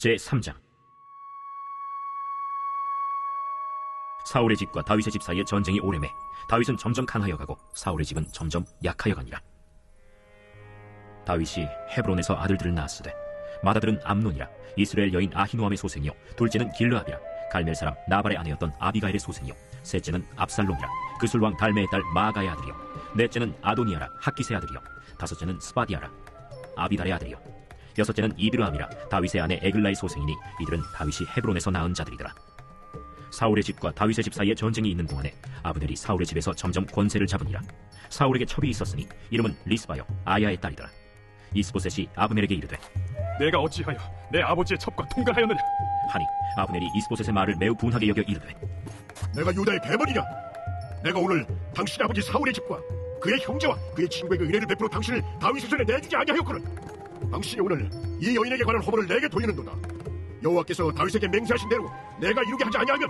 제3장. 사울의 집과 다윗의 집 사이에 전쟁이 오래매 다윗은 점점 강하여 가고 사울의 집은 점점 약하여 가니라. 다윗이 헤브론에서 아들들을 낳았으되 맏아들은 암논이라 이스라엘 여인 아히노암의 소생이요 둘째는 길르압이라 갈멜 사람 나발의 아내였던 아비가일의 소생이요 셋째는 압살롬이라 그술왕 달메의 딸 마아가의 아들이요 넷째는 아도니아라 학기스의 아들이요 다섯째는 스바디아라 아비달의 아들이요 여섯째는 이드르함이라 다윗의 아내 에글라의 소생이니 이들은 다윗이 헤브론에서 낳은 자들이더라. 사울의 집과 다윗의 집 사이에 전쟁이 있는 동안에 아브넬이 사울의 집에서 점점 권세를 잡으니라. 사울에게 첩이 있었으니 이름은 리스바요 아야의 딸이더라. 이스보셋이 아브넬에게 이르되 내가 어찌하여 내 아버지의 첩과 통관하였느냐 하니 아브넬이 이스보셋의 말을 매우 분하게 여겨 이르되 내가 유다의 대머리냐? 내가 오늘 당신 아버지 사울의 집과 그의 형제와 그의 친구에게 은혜를 베풀어 당신을 다윗의 손에 내주지 아니하였거늘. 당신이 오늘 이 여인에게 관한 허물을 내게 돌리는도다. 여호와께서 다윗에게 맹세하신 대로 내가 이루게 하지 아니하면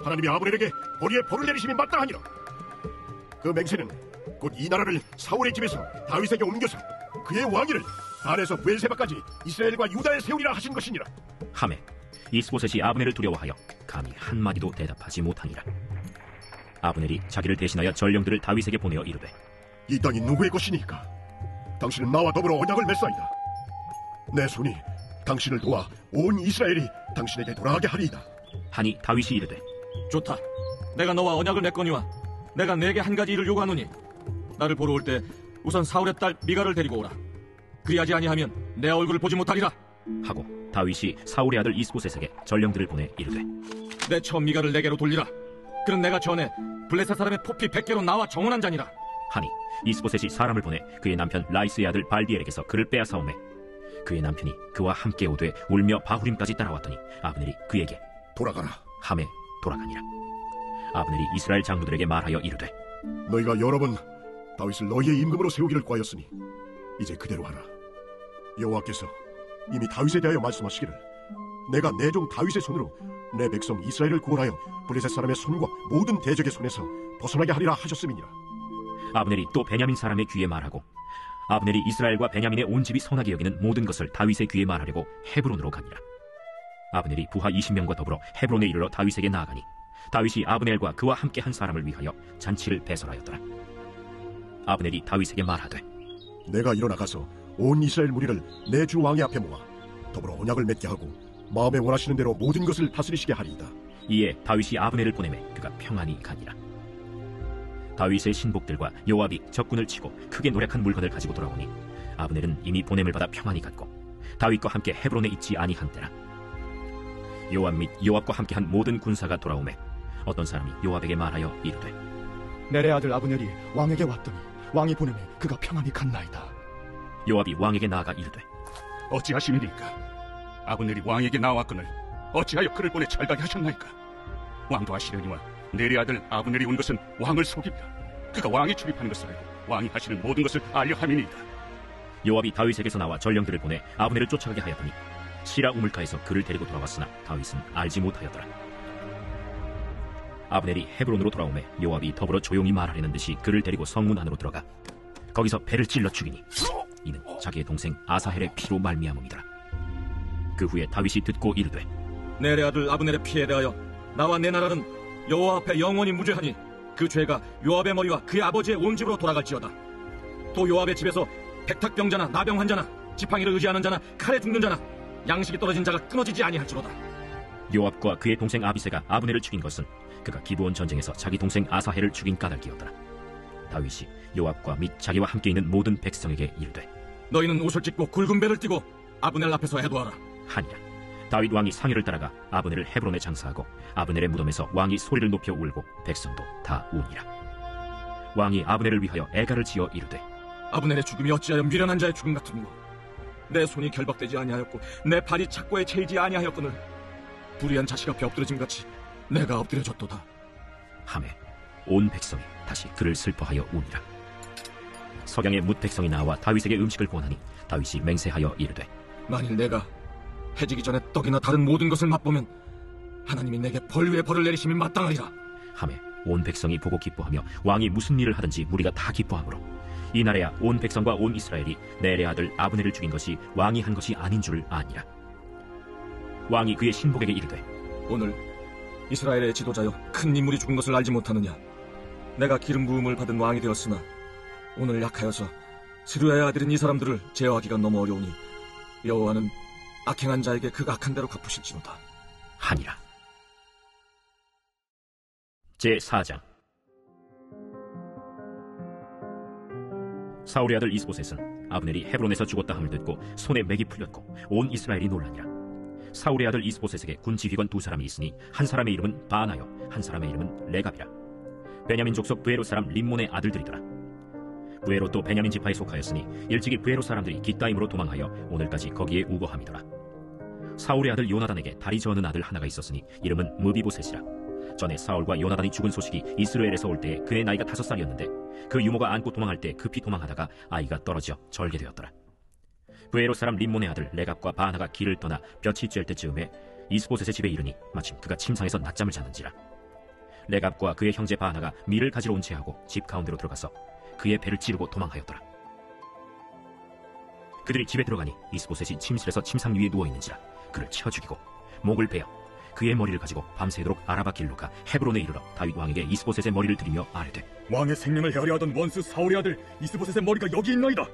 하나님이 아브넬에게 보리에 벌을 내리심이 마땅하니라. 그 맹세는 곧 이 나라를 사울의 집에서 다윗에게 옮겨서 그의 왕위를 단에서 브엘세바까지 이스라엘과 유다에 세우리라 하신 것이니라. 하매 이스보셋이 아브넬을 두려워하여 감히 한마디도 대답하지 못하니라. 아브넬이 자기를 대신하여 전령들을 다윗에게 보내어 이르되 이 땅이 누구의 것이니까? 당신은 나와 더불어 언약을 맺사이다. 내 손이 당신을 도와 온 이스라엘이 당신에게 돌아가게 하리이다. 하니 다윗이 이르되 좋다. 내가 너와 언약을 맺거니와 내가 네게 한 가지 일을 요구하노니 나를 보러 올 때 우선 사울의 딸 미갈을 데리고 오라. 그리하지 아니하면 내 얼굴을 보지 못하리라 하고 다윗이 사울의 아들 이스보셋에게 전령들을 보내 이르되 내 처 미갈을 내게로 돌리라. 그는 내가 전에 블레셋 사람의 포피 100개로 나와 정언한 자니라. 하니 이스보셋이 사람을 보내 그의 남편 라이스의 아들 발디엘에게서 그를 빼앗아오매 그의 남편이 그와 함께 오되 울며 바후림까지 따라왔더니 아브넬이 그에게 돌아가라 하매 돌아가니라. 아브넬이 이스라엘 장로들에게 말하여 이르되 너희가 여러 번 다윗을 너희의 임금으로 세우기를 구하였으니 이제 그대로 하라. 여호와께서 이미 다윗에 대하여 말씀하시기를 내가 내 종 다윗의 손으로 내 백성 이스라엘을 구원하여 블레셋 사람의 손과 모든 대적의 손에서 벗어나게 하리라 하셨음이니라. 아브넬이 또 베냐민 사람의 귀에 말하고 아브넬이 이스라엘과 베냐민의 온 집이 선하게 여기는 모든 것을 다윗의 귀에 말하려고 헤브론으로 가니라. 아브넬이 부하 20명과 더불어 헤브론에 이르러 다윗에게 나아가니 다윗이 아브넬과 그와 함께 한 사람을 위하여 잔치를 배설하였더라. 아브넬이 다윗에게 말하되 내가 일어나가서 온 이스라엘 무리를 내 주 왕의 앞에 모아 더불어 언약을 맺게 하고 마음에 원하시는 대로 모든 것을 다스리시게 하리이다. 이에 다윗이 아브넬을 보내매 그가 평안히 가니라. 다윗의 신복들과 요압이 적군을 치고 크게 노력한 물건을 가지고 돌아오니 아브넬은 이미 보냄을 받아 평안히 갔고 다윗과 함께 헤브론에 있지 아니한 때라. 요압 및 요압과 함께한 모든 군사가 돌아오매 어떤 사람이 요압에게 말하여 이르되 넬의 아들 아브넬이 왕에게 왔더니 왕이 보내매 그가 평안히 갔나이다. 요압이 왕에게 나아가 이르되 어찌하심이니까? 아브넬이 왕에게 나왔거늘 어찌하여 그를 보내 잘가게 하셨나이까? 왕도 아시려니와 넬의 아들 아브넬이 온 것은 왕을 속입니다. 그가 왕이 출입하는 것을 알고 왕이 하시는 모든 것을 알려 함이니이다. 요압이 다윗에게서 나와 전령들을 보내 아브넬을 쫓아가게 하였더니 시라 우물가에서 그를 데리고 돌아왔으나 다윗은 알지 못하였더라. 아브넬이 헤브론으로 돌아오매 요압이 더불어 조용히 말하려는 듯이 그를 데리고 성문 안으로 들어가 거기서 배를 찔러 죽이니 이는 자기의 동생 아사헬의 피로 말미암음이더라. 그 후에 다윗이 듣고 이르되 넬의 아들 아브넬의 피에 대하여 나와 내 나라는 여호와 앞에 영원히 무죄하니 그 죄가 요압의 머리와 그의 아버지의 온 집으로 돌아갈지어다. 또 요압의 집에서 백탁병자나 나병 환자나 지팡이를 의지하는 자나 칼에 죽는 자나 양식이 떨어진 자가 끊어지지 아니할지로다. 요압과 그의 동생 아비새가 아브넬을 죽인 것은 그가 기브온 전쟁에서 자기 동생 아사헬을 죽인 까닭이었더라. 다윗이 요압과 및 자기와 함께 있는 모든 백성에게 이르되 너희는 옷을 찢고 굵은 배를 띠고 아브넬 앞에서 해도하라 하니라. 다윗 왕이 상의를 따라가 아브넬을 헤브론에 장사하고 아브넬의 무덤에서 왕이 소리를 높여 울고 백성도 다 우니라. 왕이 아브넬을 위하여 애가를 지어 이르되 아브넬의 죽음이 어찌하여 미련한 자의 죽음 같은고? 내 손이 결박되지 아니하였고 내 발이 착고에 채이지 아니하였거늘 불의한 자식 앞에 엎드러짐같이 내가 엎드려졌도다. 하매 온 백성이 다시 그를 슬퍼하여 우니라. 석양에 뭇 백성이 나와 다윗에게 음식을 권하니 다윗이 맹세하여 이르되 만일 내가 해지기 전에 떡이나 다른 모든 것을 맛보면 하나님이 내게 벌 위에 벌을 내리심이 마땅하리라. 하매 온 백성이 보고 기뻐하며 왕이 무슨 일을 하든지 무리가 다 기뻐하므로 이날에야 온 백성과 온 이스라엘이 넬의 아들 아브넬을 죽인 것이 왕이 한 것이 아닌 줄 아니라. 왕이 그의 신복에게 이르되 오늘 이스라엘의 지도자여 큰 인물이 죽은 것을 알지 못하느냐? 내가 기름 부음을 받은 왕이 되었으나 오늘 약하여서 스루야의 아들인 이 사람들을 제어하기가 너무 어려우니 여호와는 악행한 자에게 그 악한 대로 갚으실지로다 하니라. 제4장. 사울의 아들 이스보셋은 아브넬이 헤브론에서 죽었다 함을 듣고 손에 맥이 풀렸고 온 이스라엘이 놀라니라. 사울의 아들 이스보셋에게 군 지휘관 두 사람이 있으니 한 사람의 이름은 바나요 한 사람의 이름은 레갑이라. 베냐민 족속 브에롯 사람 림몬의 아들들이더라. 브에롯도 베냐민 지파에 속하였으니 일찍이 브에롯 사람들이 깃다임으로 도망하여 오늘까지 거기에 우거함이더라. 사울의 아들 요나단에게 다리 저는 아들 하나가 있었으니 이름은 무비보셋이라. 전에 사울과 요나단이 죽은 소식이 이스라엘에서 올 때에 그의 나이가 5살이었는데 그 유모가 안고 도망할 때 급히 도망하다가 아이가 떨어져 절개되었더라. 브에롯 사람 림몬의 아들 레갑과 바나가 길을 떠나 볕이 쬐을 때쯤에 이스보셋의 집에 이르니 마침 그가 침상에서 낮잠을 자는지라. 레갑과 그의 형제 바나가 밀을 가지러 온 채하고 집 가운데로 들어가서 그의 배를 찌르고 도망하였더라. 그들이 집에 들어가니 이스보셋이 침실에서 침상 위에 누워있는지라. 그를 쳐 죽이고 목을 베어 그의 머리를 가지고 밤새도록 아라바 길로 가 헤브론에 이르러 다윗 왕에게 이스보셋의 머리를 들이며 아뢰되 왕의 생명을 헤아려 하던 원수 사울의 아들 이스보셋의 머리가 여기 있나이다.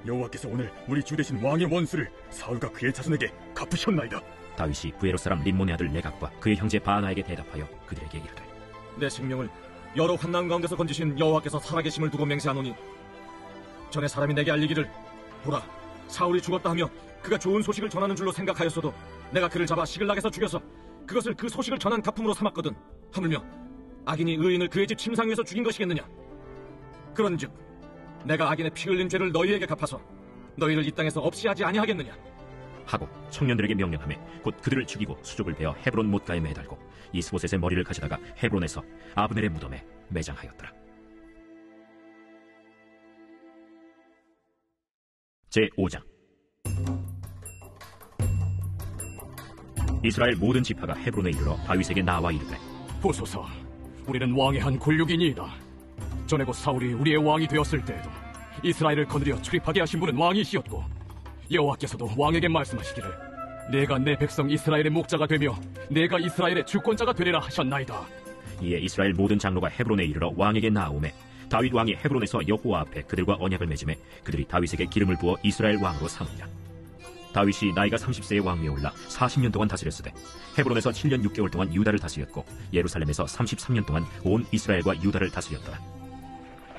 여호와께서 오늘 우리 주 대신 왕의 원수를 사울과 그의 자손에게 갚으셨나이다. 다윗이 브에롯 사람 림몬의 아들 레갑과 그의 형제 바나에게 대답하여 그들에게 이르되 내 생명을 여러 환난 가운데서 건지신 여호와께서 살아계심을 두고 맹세하노니 전에 사람이 내게 알리기를 보라 사울이 죽었다 하며 그가 좋은 소식을 전하는 줄로 생각하였어도 내가 그를 잡아 시글락에서 죽여서 그것을 그 소식을 전한 가품으로 삼았거든. 하물며 악인이 의인을 그의 집 침상 위에서 죽인 것이겠느냐? 그런즉 내가 악인의 피 흘린 죄를 너희에게 갚아서 너희를 이 땅에서 없이 하지 아니하겠느냐? 하고 청년들에게 명령하며 곧 그들을 죽이고 수족을 베어 헤브론 못가에 매달고 이스보셋의 머리를 가져다가 헤브론에서 아브넬의 무덤에 매장하였더라. 제5장. 이스라엘 모든 지파가 헤브론에 이르러 다윗에게 나와 이르되 보소서, 우리는 왕의 한 굴육이니이다. 전에 곧 사울이 우리의 왕이 되었을 때에도 이스라엘을 거느려 출입하게 하신 분은 왕이시었고 여호와께서도 왕에게 말씀하시기를 내가 내 백성 이스라엘의 목자가 되며 내가 이스라엘의 주권자가 되리라 하셨나이다. 이에 이스라엘 모든 장로가 헤브론에 이르러 왕에게 나아오매 다윗 왕이 헤브론에서 여호와 앞에 그들과 언약을 맺음에 그들이 다윗에게 기름을 부어 이스라엘 왕으로 삼으니라. 다윗이 나이가 30세의 왕위에 올라 40년 동안 다스렸으되 헤브론에서 7년 6개월 동안 유다를 다스렸고 예루살렘에서 33년 동안 온 이스라엘과 유다를 다스렸더라.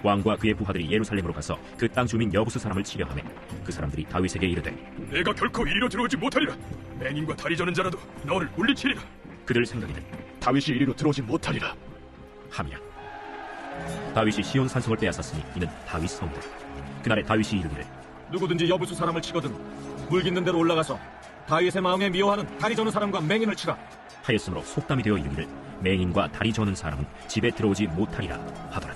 왕과 그의 부하들이 예루살렘으로 가서 그 땅 주민 여부수 사람을 치려하매 그 사람들이 다윗에게 이르되 내가 결코 이리로 들어오지 못하리라. 맹인과 다리 저는 자라도 너를 물리치리라. 그들 생각이든 다윗이 이리로 들어오지 못하리라 함이라. 다윗이 시온 산성을 빼앗았으니 이는 다윗 성이다. 그날에 다윗이 이르기를 누구든지 여부수 사람을 치거든 물 깃는 대로 올라가서 다윗의 마음에 미워하는 다리 저는 사람과 맹인을 치라 하였으므로 속담이 되어 이르기를 맹인과 다리 저는 사람은 집에 들어오지 못하리라 하더라.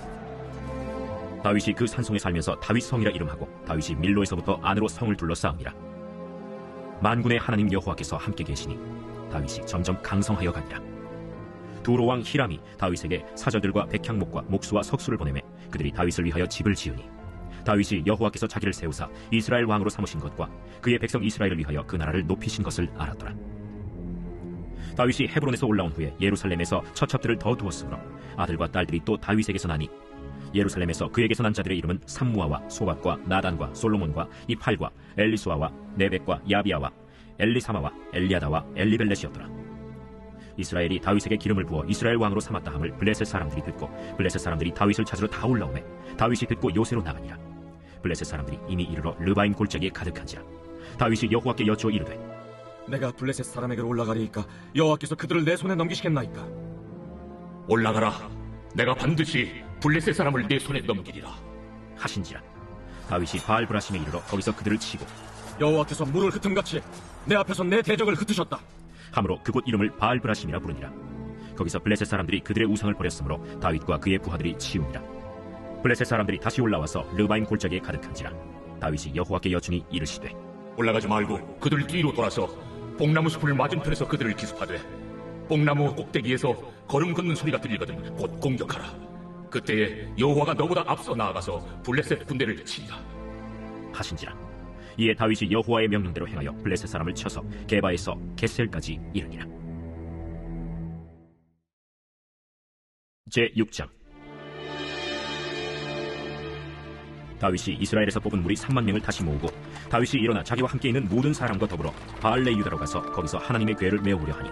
다윗이 그 산성에 살면서 다윗 성이라 이름하고 다윗이 밀로에서부터 안으로 성을 둘러싸움이라. 만군의 하나님 여호와께서 함께 계시니 다윗이 점점 강성하여 가니라. 두로 왕 히람이 다윗에게 사절들과 백향목과 목수와 석수를 보내매 그들이 다윗을 위하여 집을 지으니 다윗이 여호와께서 자기를 세우사 이스라엘 왕으로 삼으신 것과 그의 백성 이스라엘을 위하여 그 나라를 높이신 것을 알았더라. 다윗이 헤브론에서 올라온 후에 예루살렘에서 처첩들을 더 두었으므로 아들과 딸들이 또 다윗에게서 나니 예루살렘에서 그에게서 난 자들의 이름은 삼무아와 소박과 나단과 솔로몬과 이팔과 엘리수아와 네벡과 야비아와 엘리사마와 엘리아다와 엘리벨렛이었더라. 이스라엘이 다윗에게 기름을 부어 이스라엘 왕으로 삼았다 함을 블레셋 사람들이 듣고 블레셋 사람들이 다윗을 찾으러 다 올라오매 다윗이 듣고 요새로 나가니라. 블레셋 사람들이 이미 이르러 르바임 골짜기에 가득한지라. 다윗이 여호와께 여쭈어 이르되 내가 블레셋 사람에게로 올라가리이까 여호와께서 그들을 내 손에 넘기시겠나이까? 올라가라. 내가 반드시 블레셋 사람을 내 손에 넘기리라 하신지라. 다윗이 바알브라심에 이르러 거기서 그들을 치고 여호와께서 물을 흩음같이 내 앞에서 내 대적을 흩으셨다 함으로 그곳 이름을 바알브라심이라 부르니라. 거기서 블레셋 사람들이 그들의 우상을 버렸으므로 다윗과 그의 부하들이 치우니라. 블레셋 사람들이 다시 올라와서 르바임 골짜기에 가득한지라. 다윗이 여호와께 여쭈니 이르시되 올라가지 말고 그들 뒤로 돌아서 뽕나무 숲을 맞은편에서 그들을 기습하되 뽕나무 꼭대기에서 걸음 걷는 소리가 들리거든 곧 공격하라. 그때에 여호와가 너보다 앞서 나아가서 블레셋 군대를 치리라 하신지라. 이에 다윗이 여호와의 명령대로 행하여 블레셋 사람을 쳐서 게바에서 겟셀까지 이르니라. 제6장. 다윗이 이스라엘에서 뽑은 무리 3만 명을 다시 모으고 다윗이 일어나 자기와 함께 있는 모든 사람과 더불어 바알레 유다로 가서 거기서 하나님의 궤를 메우려 하니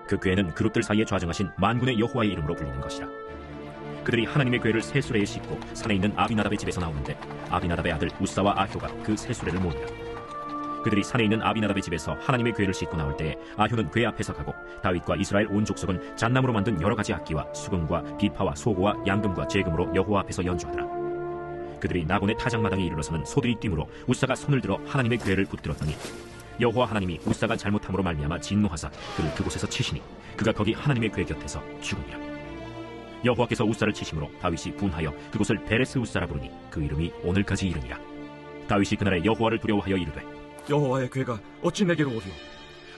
그 궤는 그룹들 사이에 좌정하신 만군의 여호와의 이름으로 불리는 것이라. 그들이 하나님의 궤를 새 수레에 싣고 산에 있는 아비나답의 집에서 나오는데 아비나답의 아들 우사와 아효가 그 새 수레를 모으니라. 그들이 산에 있는 아비나답의 집에서 하나님의 궤를 싣고 나올 때에 아효는 궤 앞에서 가고 다윗과 이스라엘 온 족속은 잣나무로 만든 여러 가지 악기와 수금과 비파와 소고와 양금과 제금으로 여호와 앞에서 연주하더라. 그들이 나곤의 타작마당에 이르러서는 소들이 뛰므로 우사가 손을 들어 하나님의 궤를 붙들었더니 여호와 하나님이 우사가 잘못함으로 말미암아 진노하사 그를 그곳에서 치시니 그가 거기 하나님의 궤 곁에서 죽으니라. 여호와께서 우사를 치심으로 다윗이 분하여 그곳을 베레스 우사라 부르니 그 이름이 오늘까지 이르니라. 다윗이 그날에 여호와를 두려워하여 이르되 여호와의 궤가 어찌 내게로 오리오?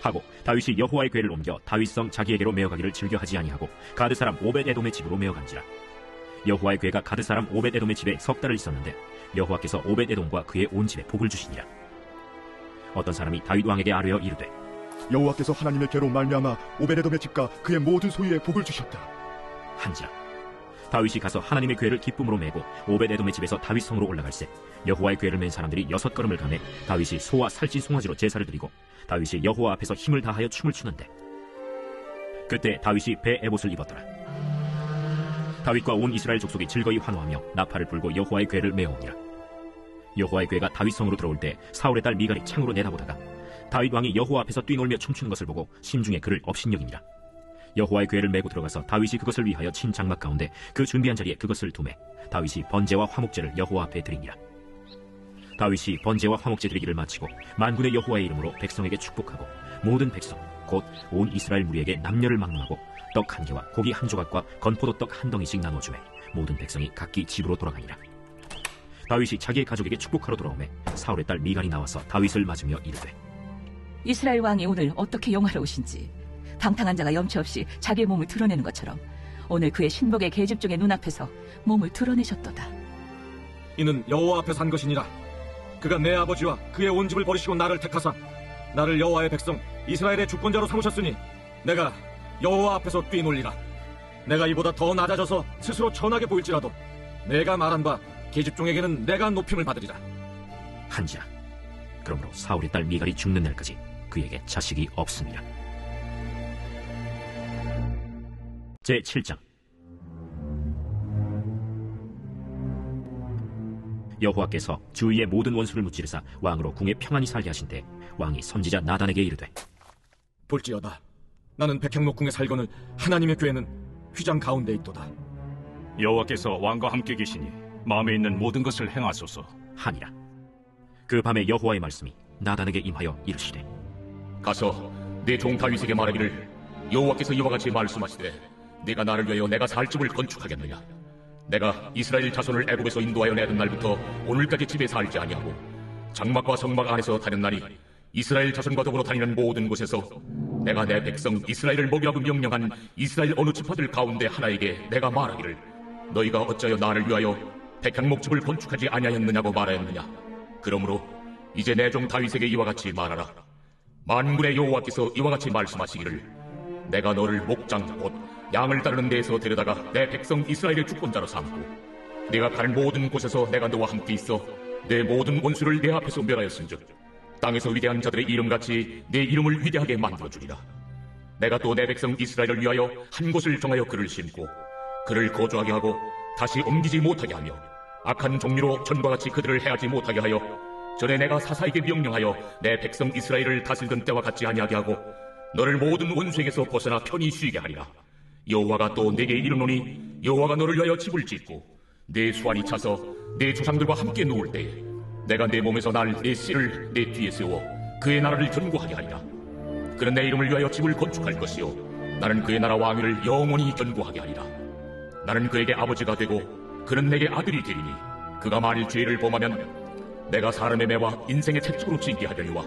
하고 다윗이 여호와의 궤를 옮겨 다윗성 자기에게로 메어가기를 즐겨하지 아니하고 가드 사람 오벳에돔의 집으로 메어간지라. 여호와의 궤가 가드 사람 오벳에돔의 집에 석 달을 있었는데 여호와께서 오벳에돔과 그의 온 집에 복을 주시니라. 어떤 사람이 다윗 왕에게 아뢰어 이르되 여호와께서 하나님의 궤로 말미암아 오베데돔의 집과 그의 모든 소유에 복을 주셨다 한지라. 다윗이 가서 하나님의 궤를 기쁨으로 메고 오벳에돔의 집에서 다윗성으로 올라갈새 여호와의 궤를 맨 사람들이 6걸음을 가매 다윗이 소와 살찐 송아지로 제사를 드리고 다윗이 여호와 앞에서 힘을 다하여 춤을 추는데 그때 다윗이 배 에봇을 입었더라. 다윗과 온 이스라엘 족속이 즐거이 환호하며 나팔을 불고 여호와의 궤를 메어오니라. 여호와의 궤가 다윗성으로 들어올 때 사울의 딸 미갈이 창으로 내다보다가 다윗 왕이 여호와 앞에서 뛰놀며 춤추는 것을 보고 심중에 그를 업신여기니라. 여호와의 궤를 메고 들어가서 다윗이 그것을 위하여 친 장막 가운데 그 준비한 자리에 그것을 두매 다윗이 번제와 화목제를 여호와 앞에 드리니라. 다윗이 번제와 화목제 드리기를 마치고 만군의 여호와의 이름으로 백성에게 축복하고 모든 백성 곧 온 이스라엘 무리에게 남녀를 막론하고 떡 1개와 고기 1조각과 건포도 떡 1덩이씩 나눠주매 모든 백성이 각기 집으로 돌아가니라. 다윗이 자기의 가족에게 축복하러 돌아오매 사울의 딸 미갈이 나와서 다윗을 맞으며 이르되 이스라엘 왕이 오늘 어떻게 영화로우신지 방탕한 자가 염치 없이 자기의 몸을 드러내는 것처럼 오늘 그의 신복의 계집 중의 눈앞에서 몸을 드러내셨도다. 이는 여호와 앞에 산 것이니라. 그가 내 아버지와 그의 온 집을 버리시고 나를 택하사 나를 여호와의 백성 이스라엘의 주권자로 삼으셨으니 내가 여호와 앞에서 뛰놀리라. 내가 이보다 더 낮아져서 스스로 천하게 보일지라도 내가 말한 바 계집종에게는 내가 높임을 받으리라 한지라. 그러므로 사울의 딸 미갈이 죽는 날까지 그에게 자식이 없습니다. 제7장. 여호와께서 주위의 모든 원수를 무찌르사 왕으로 궁에 평안히 살게 하신 때 왕이 선지자 나단에게 이르되 볼지어다 나는 백향목궁에 살거늘 하나님의 궤는 휘장 가운데 있도다. 여호와께서 왕과 함께 계시니 마음에 있는 모든 것을 행하소서 하니라. 그 밤에 여호와의 말씀이 나단에게 임하여 이르시되 가서 내 종 다윗에게 말하기를 여호와께서 이와 같이 말씀하시되 네가 나를 위하여 내가 살 집을 건축하겠느냐. 내가 이스라엘 자손을 애굽에서 인도하여 내던 날부터 오늘까지 집에 살지 아니하고 장막과 성막 안에서 다녔나니 이스라엘 자손과 더불어 다니는 모든 곳에서 내가 내 백성 이스라엘을 먹이라고 명령한 이스라엘 어느 지파들 가운데 하나에게 내가 말하기를 너희가 어찌하여 나를 위하여 백향목집을 건축하지 아니하였느냐고 말하였느냐. 그러므로 이제 내 종 다윗에게 이와 같이 말하라. 만군의 여호와께서 이와 같이 말씀하시기를 내가 너를 목장 곧 양을 따르는 데에서 데려다가 내 백성 이스라엘의 주권자로 삼고 네가 가는 모든 곳에서 내가 너와 함께 있어 내 모든 원수를 내 앞에서 멸하였은즉 땅에서 위대한 자들의 이름같이 내 이름을 위대하게 만들어주리라. 내가 또 내 백성 이스라엘을 위하여 한 곳을 정하여 그를 심고 그를 거주하게 하고 다시 옮기지 못하게 하며 악한 종류로 전과 같이 그들을 해하지 못하게 하여 전에 내가 사사에게 명령하여 내 백성 이스라엘을 다스리던 때와 같이 아니하게 하고 너를 모든 원수에게서 벗어나 편히 쉬게 하리라. 여호와가 또 내게 이르노니 여호와가 너를 위하여 집을 짓고 내 수완이 차서 내 조상들과 함께 누울 때에 내가 내 몸에서 날 내 씨를 내 뒤에 세워 그의 나라를 견고하게 하리라. 그는 내 이름을 위하여 집을 건축할 것이요 나는 그의 나라 왕위를 영원히 견고하게 하리라. 나는 그에게 아버지가 되고 그는 내게 아들이 되리니 그가 만일 죄를 범하면 내가 사람의 매와 인생의 채찍으로 징계하려니와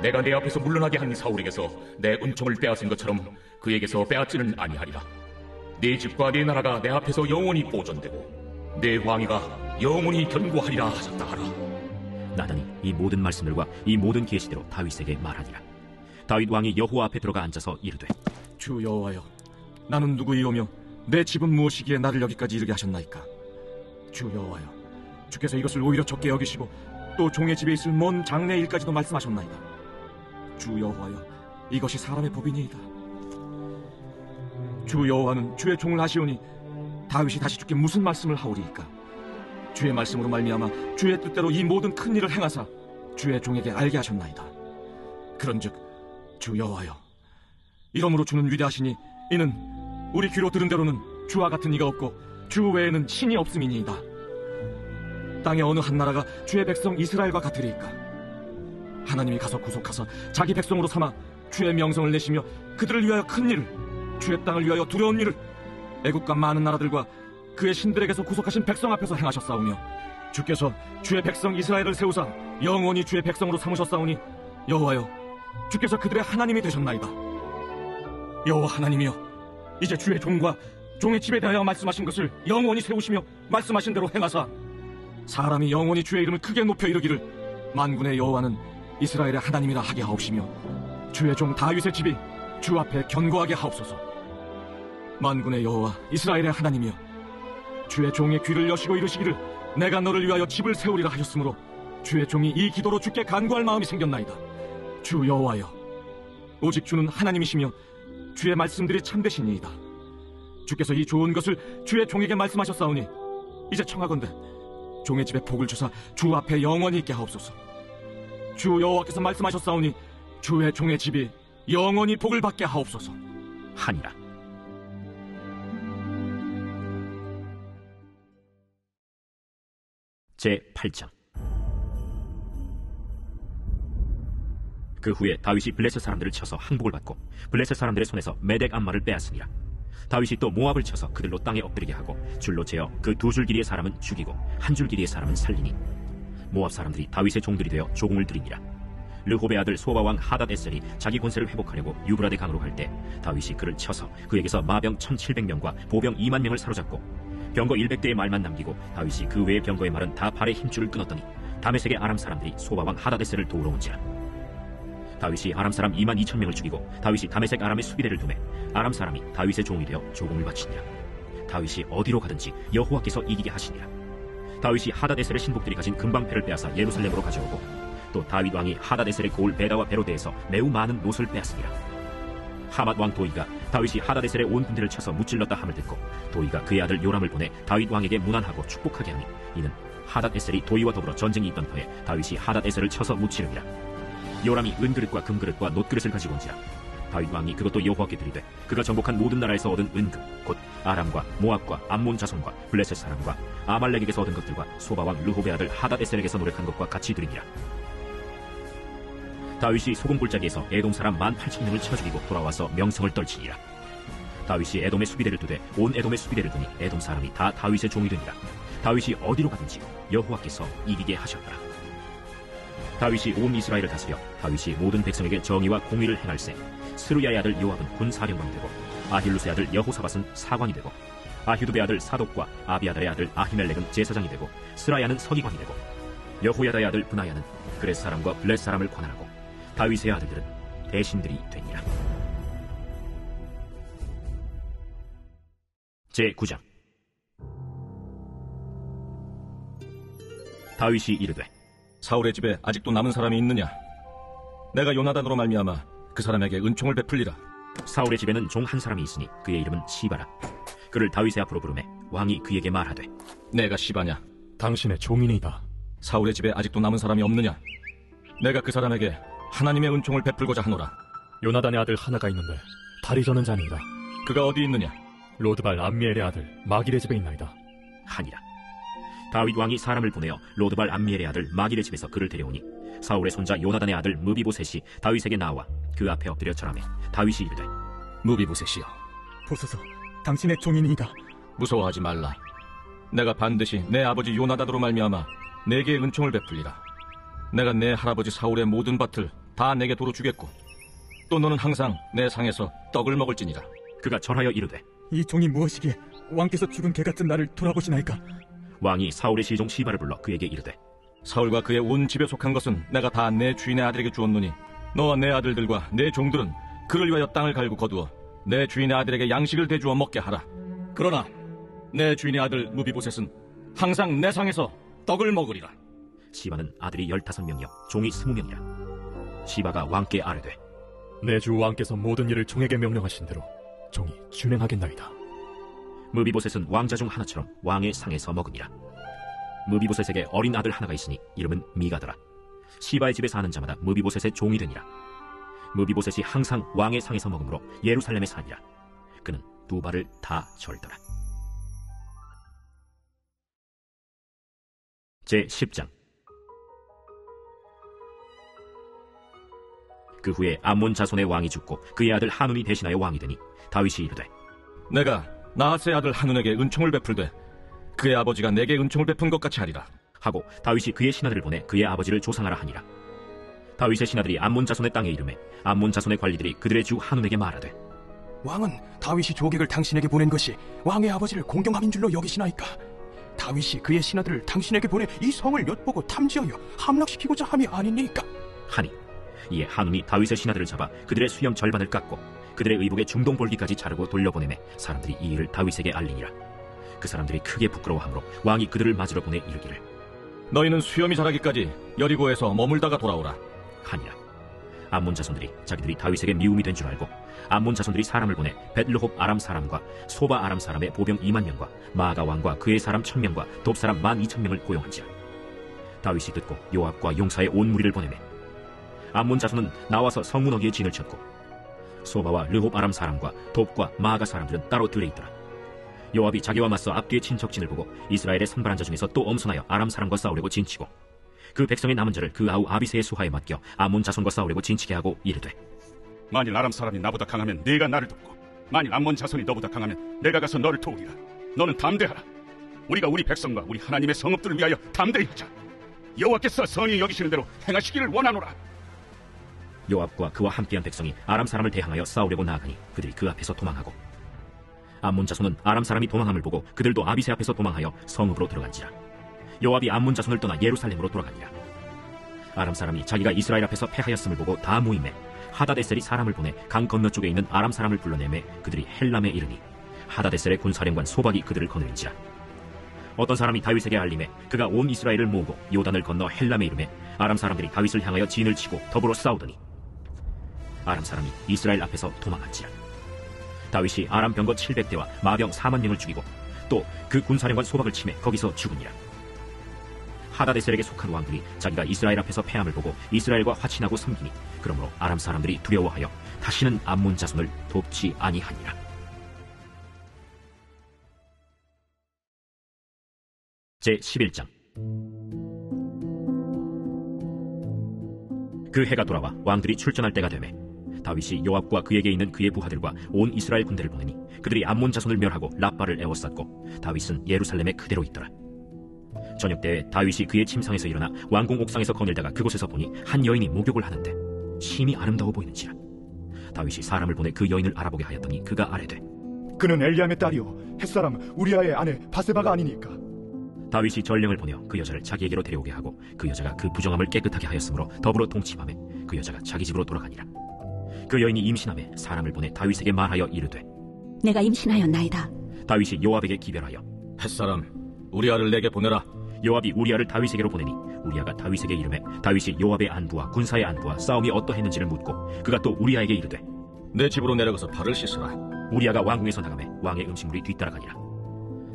내가 내 앞에서 물러나게 한 사울에게서 내 은총을 빼앗은 것처럼 그에게서 빼앗지는 아니하리라. 내 집과 내 나라가 내 앞에서 영원히 보존되고 내 왕위가 영원히 견고하리라 하셨다 하라. 나단이 이 모든 말씀들과 이 모든 계시대로 다윗에게 말하니라. 다윗 왕이 여호와 앞에 들어가 앉아서 이르되, 주 여호와여, 나는 누구이오며 내 집은 무엇이기에 나를 여기까지 이르게 하셨나이까? 주 여호와여, 주께서 이것을 오히려 적게 여기시고 또 종의 집에 있을 먼 장래 일까지도 말씀하셨나이다. 주 여호와여, 이것이 사람의 법이니이다. 주 여호와는 주의 종을 하시오니 다윗이 다시 주께 무슨 말씀을 하오리이까? 주의 말씀으로 말미암아 주의 뜻대로 이 모든 큰 일을 행하사 주의 종에게 알게 하셨나이다. 그런즉 주 여호와여, 이러므로 주는 위대하시니 이는 우리 귀로 들은 대로는 주와 같은 이가 없고 주 외에는 신이 없음이니이다. 땅의 어느 한 나라가 주의 백성 이스라엘과 같으리이까? 하나님이 가서 구속하사 자기 백성으로 삼아 주의 명성을 내시며 그들을 위하여 큰 일을, 주의 땅을 위하여 두려운 일을 애국과 많은 나라들과 그의 신들에게서 구속하신 백성 앞에서 행하셨사오며, 주께서 주의 백성 이스라엘을 세우사 영원히 주의 백성으로 삼으셨사오니 여호와여, 주께서 그들의 하나님이 되셨나이다. 여호와 하나님이여, 이제 주의 종과 종의 집에 대하여 말씀하신 것을 영원히 세우시며 말씀하신 대로 행하사 사람이 영원히 주의 이름을 크게 높여 이르기를 만군의 여호와는 이스라엘의 하나님이라 하게 하옵시며, 주의 종 다윗의 집이 주 앞에 견고하게 하옵소서. 만군의 여호와 이스라엘의 하나님이여, 주의 종의 귀를 여시고 이르시기를 내가 너를 위하여 집을 세우리라 하셨으므로 주의 종이 이 기도로 주께 간구할 마음이 생겼나이다. 주 여호와여, 오직 주는 하나님이시며 주의 말씀들이 참되시니이다. 주께서 이 좋은 것을 주의 종에게 말씀하셨사오니 이제 청하건대 종의 집에 복을 주사 주 앞에 영원히 있게 하옵소서. 주 여호와께서 말씀하셨사오니 주의 종의 집이 영원히 복을 받게 하옵소서 하니라. 제8장. 그 후에 다윗이 블레셋 사람들을 쳐서 항복을 받고 블레셋 사람들의 손에서 메덱 암마를 빼앗으니라. 다윗이 또 모압을 쳐서 그들로 땅에 엎드리게 하고 줄로 재어 그 두 줄 길이의 사람은 죽이고 한 줄 길이의 사람은 살리니 모압 사람들이 다윗의 종들이 되어 조공을 드리니라. 르호베 아들 소바 왕 하닷 에셀이 자기 권세를 회복하려고 유브라데 강으로 갈 때 다윗이 그를 쳐서 그에게서 마병 1700명과 보병 2만 명을 사로잡고 병거 100대의 말만 남기고 다윗이 그 외의 병거의 말은 다 발의 힘줄을 끊었더니 다메섹의 아람 사람들이 소바 왕 하닷 에셀을 도우러 온지라. 다윗이 아람 사람 2만 2천 명을 죽이고 다윗이 다메섹 아람의 수비대를 두매 아람 사람이 다윗의 종이 되어 조공을 바치니라. 다윗이 어디로 가든지 여호와께서 이기게 하시니라. 다윗이 하닷 에셀의 신복들이 가진 금방패를 빼앗아 예루살렘으로 가져오고 또 다윗 왕이 하닷 에셀의 고을 베다와 베로데에서 매우 많은 노를 빼앗으니라. 하맛 왕 도이가 다윗이 하닷 에셀의 온 군대를 쳐서 무찔렀다 함을 듣고 도이가 그의 아들 요람을 보내 다윗 왕에게 문안하고 축복하게 하니 이는 하닷 에셀이 도이와 더불어 전쟁이 있던 터에 다윗이 하닷 에셀을 쳐서 무찌름이라. 요람이 은그릇과 금그릇과 놋그릇을 가지고 온지라. 다윗 왕이 그것도 여호와께 드리되 그가 정복한 모든 나라에서 얻은 은금 곧 아람과 모압과 암몬 자손과 블레셋 사람과 아말렉에게서 얻은 것들과 소바왕 르호베 아들 하닷 에셀에게서 노력한 것과 같이 드리니라. 다윗이 소금 골짜기에서 에돔 사람 18,000명을 쳐 죽이고 돌아와서 명성을 떨치니라. 다윗이 에돔의 수비대를 두되 온 에돔의 수비대를 두니 에돔 사람이 다 다윗의 종이 되니라. 다윗이 어디로 가든지 여호와께서 이기게 하셨더라. 다윗이 온 이스라엘을 다스려 다윗이 모든 백성에게 정의와 공의를 행할세 스루야의 아들 요압은 군사령관이 되고 아힐루스의 아들 여호사밧은 사관이 되고 아휴두베 아들 사독과 아비아달의 아들 아히멜렉은 제사장이 되고 스라야는 서기관이 되고 여호야다의 아들 브나야는 그렛 사람과 블렛 사람을 관할하고 다윗의 아들들은 대신들이 되니라. 제9장. 다윗이 이르되 사울의 집에 아직도 남은 사람이 있느냐? 내가 요나단으로 말미암아 그 사람에게 은총을 베풀리라. 사울의 집에는 종 한 사람이 있으니 그의 이름은 시바라. 그를 다윗의 앞으로 부르매 왕이 그에게 말하되 내가 시바냐? 당신의 종이니이다. 사울의 집에 아직도 남은 사람이 없느냐? 내가 그 사람에게 하나님의 은총을 베풀고자 하노라. 요나단의 아들 하나가 있는데 다리 저는 자니이다. 그가 어디 있느냐? 로드발 암미엘의 아들 마길의 집에 있나이다. 하니라. 다윗 왕이 사람을 보내어 로드발 암미엘의 아들 마길의 집에서 그를 데려오니 사울의 손자 요나단의 아들 무비보셋이 다윗에게 나와 그 앞에 엎드려 절하매 다윗이 이르되 무비보셋이여, 보소서, 당신의 종이니이다. 무서워하지 말라. 내가 반드시 내 아버지 요나단으로 말미암아 내게 은총을 베풀리라. 내가 내 할아버지 사울의 모든 밭을 다 내게 도로 주겠고 또 너는 항상 내 상에서 떡을 먹을지니라. 그가 절하여 이르되 이 종이 무엇이기에 왕께서 죽은 개 같은 나를 돌아보시나이까? 왕이 사울의 시종 시바를 불러 그에게 이르되 사울과 그의 온 집에 속한 것은 내가 다 내 주인의 아들에게 주었노니 너와 내 아들들과 내 종들은 그를 위하여 땅을 갈고 거두어 내 주인의 아들에게 양식을 대주어 먹게 하라. 그러나 내 주인의 아들 무비보셋은 항상 내 상에서 떡을 먹으리라. 시바는 아들이 15명이요 종이 20명이라. 시바가 왕께 아뢰되 내 주 왕께서 모든 일을 종에게 명령하신 대로 종이 준행하겠나이다. 무비보셋은 왕자 중 하나처럼 왕의 상에서 먹으니라. 무비보셋에게 어린 아들 하나가 있으니 이름은 미가더라. 시바의 집에 사는 자마다 무비보셋의 종이 되니라. 무비보셋이 항상 왕의 상에서 먹으므로 예루살렘에 사니라. 그는 두 발을 다 절더라. 제10장. 그 후에 암몬 자손의 왕이 죽고 그의 아들 하눈이 대신하여 왕이 되니 다윗이 이르되 내가 나하스의 아들 하눈에게 은총을 베풀되 그의 아버지가 내게 은총을 베푼 것 같이 하리라 하고 다윗이 그의 신하들을 보내 그의 아버지를 조상하라 하니라. 다윗의 신하들이 암몬 자손의 땅에 이르매 암몬 자손의 관리들이 그들의 주 하눈에게 말하되 왕은 다윗이 조객을 당신에게 보낸 것이 왕의 아버지를 공경함인 줄로 여기시나이까? 다윗이 그의 신하들을 당신에게 보내 이 성을 엿보고 탐지하여 함락시키고자 함이 아니니까? 하니 이에 하눈이 다윗의 신하들을 잡아 그들의 수염 절반을 깎고 그들의 의복의 중동볼기까지 자르고 돌려보내매 사람들이 이 일을 다윗에게 알리니라. 그 사람들이 크게 부끄러워하므로 왕이 그들을 맞으러 보내 이르기를 너희는 수염이 자라기까지 여리고에서 머물다가 돌아오라 하니라. 암몬 자손들이 자기들이 다윗에게 미움이 된 줄 알고 암몬 자손들이 사람을 보내 벳르홉 아람 사람과 소바 아람 사람의 보병 2만 명과 마아가 왕과 그의 사람 1000명과 돕 사람 12,000명을 고용한지라. 다윗이 듣고 요압과 용사의 온 무리를 보내매 암몬 자손은 나와서 성문 어귀에 진을 쳤고 소바와 르홉 아람 사람과 돕과 마아가 사람들은 따로 들에 있더라. 요압이 자기와 맞서 앞뒤에 친 적진을 보고 이스라엘의 선발한 자 중에서 또 엄선하여 아람 사람과 싸우려고 진치고 그 백성의 남은 자를 그 아우 아비새의 수하에 맡겨 암몬 자손과 싸우려고 진치게 하고 이르되 만일 아람 사람이 나보다 강하면 네가 나를 돕고 만일 암몬 자손이 너보다 강하면 내가 가서 너를 도우리라. 너는 담대하라. 우리가 우리 백성과 우리 하나님의 성읍들을 위하여 담대히 하자. 여호와께서 선히 여기시는 대로 행하시기를 원하노라. 요압과 그와 함께한 백성이 아람 사람을 대항하여 싸우려고 나아가니 그들이 그 앞에서 도망하고 암몬 자손은 아람 사람이 도망함을 보고 그들도 아비새 앞에서 도망하여 성읍으로 들어간지라. 요압이 암몬 자손을 떠나 예루살렘으로 돌아가니라. 아람 사람이 자기가 이스라엘 앞에서 패하였음을 보고 다 모임에 하다데셀이 사람을 보내 강 건너쪽에 있는 아람 사람을 불러내매 그들이 헬람에 이르니 하다데셀의 군사령관 소박이 그들을 거느린지라. 어떤 사람이 다윗에게 알림해 그가 온 이스라엘을 모으고 요단을 건너 헬람에 이르매 아람 사람들이 다윗을 향하여 진을 치고 더불어 싸우더니 아람 사람이 이스라엘 앞에서 도망한지라. 다윗이 아람 병거 700대와 마병 4만 명을 죽이고 또 그 군사령관 소박을 치매 거기서 죽으니라. 하다데셀에게 속한 왕들이 자기가 이스라엘 앞에서 패함을 보고 이스라엘과 화친하고 섬기니 그러므로 아람 사람들이 두려워하여 다시는 암몬 자손을 돕지 아니하니라. 제11장. 그 해가 돌아와 왕들이 출전할 때가 되매 다윗이 요압과 그에게 있는 그의 부하들과 온 이스라엘 군대를 보내니 그들이 암몬 자손을 멸하고 라빠를 에워쌌고 다윗은 예루살렘에 그대로 있더라. 저녁 때에 다윗이 그의 침상에서 일어나 왕궁 옥상에서 거닐다가 그곳에서 보니 한 여인이 목욕을 하는데 심히 아름다워 보이는지라. 다윗이 사람을 보내 그 여인을 알아보게 하였더니 그가 아뢰되 그는 엘리암의 딸이요 햇사람 우리아의 아내 바세바가 아니니까. 다윗이 전령을 보내어 그 여자를 자기에게로 데려오게 하고 그 여자가 그 부정함을 깨끗하게 하였으므로 더불어 동침하매 그 여자가 자기 집으로 돌아가니라. 그 여인이 임신하매 사람을 보내 다윗에게 말하여 이르되 내가 임신하였나이다. 다윗이 요압에게 기별하여 햇사람 우리아를 내게 보내라. 요압이 우리아를 다윗에게로 보내니 우리아가 다윗에게 이르매 다윗이 요압의 안부와 군사의 안부와 싸움이 어떠했는지를 묻고 그가 또 우리아에게 이르되 내 집으로 내려가서 발을 씻으라. 우리아가 왕궁에서 나가매 왕의 음식물이 뒤따라가니라.